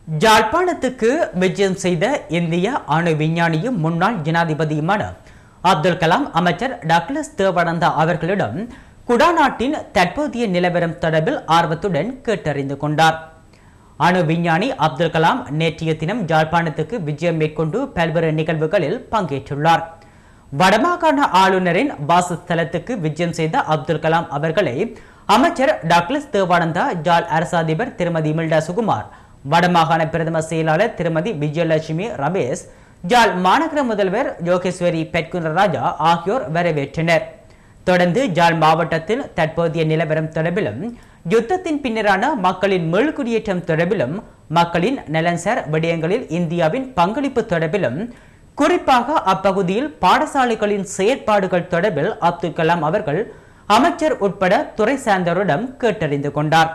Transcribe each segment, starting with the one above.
ஜாழ்ப்பாணத்துக்கு விஜயம் செய்த இந்திய அணு விஞ்ஞானியும் முன்னாள் ஜனாதிபதியுமான அப்துல் கலாம் அமைச்சர் டக்ளஸ் தேவானந்தா அவர்களிடம் குடாநாட்டின் தற்போதைய நிலவரம் தொடர்பில் ஆர்வத்துடன் கேட்டறிந்து கொண்டார். அணு விஞ்ஞானி அப்துல் கலாம் நேற்றைய தினம் ஜாழ்ப்பாணத்துக்கு விஜயம் மேற்கொண்டு பல்வேறு நிகழ்வுகளில் பங்கேற்றுள்ளார். வடமாகாண ஆளுநரின் வாசஸ்தலத்துக்கு விஜயம் செய்த அப்துல் கலாம் அவர்களை அமைச்சர் டக்ளஸ் தேவானந்தா, ஜாழ் அரசாதிபர் திருமதி மில்டா சுகுமார், வடமாகாண பிரதம செயலாளர் திருமதி விஜயலட்சுமி ரமேஷ், ஜாழ் மாநகர முதல்வர் யோகேஸ்வரி பெட்குனராஜா ஆகியோர் வரவேற்றனர். தொடர்ந்து ஜாழ் மாவட்டத்தில் தற்போதைய நிலவரம் தொடர்பிலும், யுத்தத்தின் பின்னரான மக்களின் மீள்குடியேற்றம் தொடர்பிலும், மக்களின் நலன்சார் விடயங்களில் இந்தியாவின் பங்களிப்பு தொடர்பிலும், குறிப்பாக அப்பகுதியில் பாடசாலைகளின் செயற்பாடுகள் தொடர்பில் அப்துல் கலாம் அவர்கள் அமைச்சர் உட்பட துறை சார்ந்தவரிடம் கேட்டறிந்து கொண்டார்.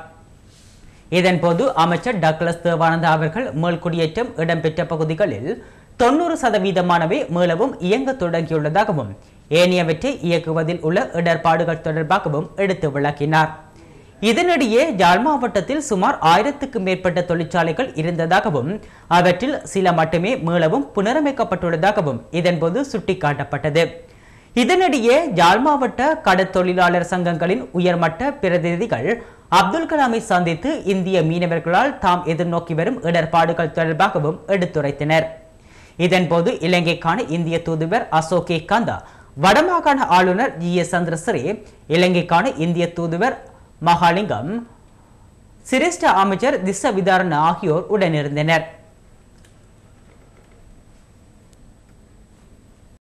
இதன்போது அமைச்சர் டக்ளஸ் தேவானந்தா அவர்கள் மீள்குடியேற்றம் இடம்பெற்ற பகுதிகளில் 90% மீளவும் இயங்க தொடங்கியுள்ளதாகவும், ஏனையவற்றை இயக்குவதில் உள்ள இடர்பாடுகள் தொடர்பாகவும் எடுத்து விளக்கினார். இதனிடையே யாழ் மாவட்டத்தில் சுமார் 1000க்கும் மேற்பட்ட தொழிற்சாலைகள் இருந்ததாகவும், அவற்றில் சில மட்டுமே மீளவும் புனரமைக்கப்பட்டுள்ளதாகவும் இதன்போது சுட்டிக்காட்டப்பட்டது. இதனிடையே யாழ் மாவட்ட கடற்தொழிலாளர் சங்கங்களின் உயர்மட்ட பிரதிநிதிகள் அப்துல் கலாமை சந்தித்து இந்திய மீனவர்களால் தாம் எதிர்நோக்கி வரும் இடர்பாடுகள் தொடர்பாகவும் எடுத்துரைத்தனர். இதன்போது இலங்கைக்கான இந்திய தூதுவர் அசோகே கந்தா, வடமாகாண ஆளுநர் GS சந்திரசிறி, இலங்கைக்கான இந்திய தூதுவர் மகாலிங்கம், சிரேஷ்ட அமைச்சர் திஸ்ஸ விதாரண ஆகியோர் உடனிருந்தனர்.